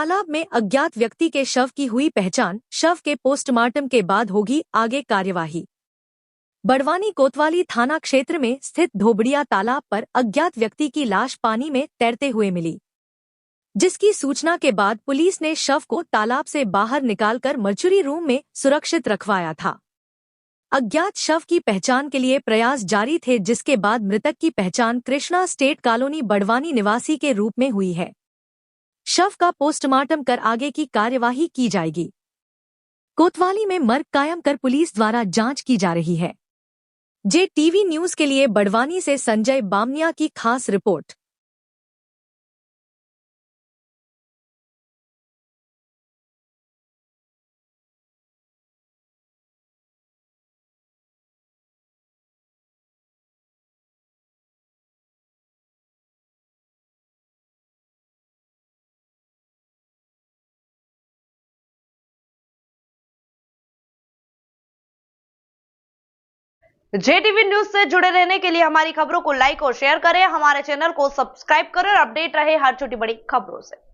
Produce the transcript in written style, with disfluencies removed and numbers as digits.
तालाब में अज्ञात व्यक्ति के शव की हुई पहचान। शव के पोस्टमार्टम के बाद होगी आगे कार्यवाही। बड़वानी कोतवाली थाना क्षेत्र में स्थित धोबड़िया तालाब पर अज्ञात व्यक्ति की लाश पानी में तैरते हुए मिली, जिसकी सूचना के बाद पुलिस ने शव को तालाब से बाहर निकालकर मर्चुरी रूम में सुरक्षित रखवाया था। अज्ञात शव की पहचान के लिए प्रयास जारी थे, जिसके बाद मृतक की पहचान कृष्णा स्टेट कॉलोनी बड़वानी निवासी के रूप में हुई है। शव का पोस्टमार्टम कर आगे की कार्यवाही की जाएगी। कोतवाली में मर्ग कायम कर पुलिस द्वारा जांच की जा रही है। JTV न्यूज के लिए बड़वानी से संजय बामनिया की खास रिपोर्ट। JTV न्यूज से जुड़े रहने के लिए हमारी खबरों को लाइक और शेयर करें, हमारे चैनल को सब्सक्राइब करें और अपडेट रहे हर छोटी बड़ी खबरों से।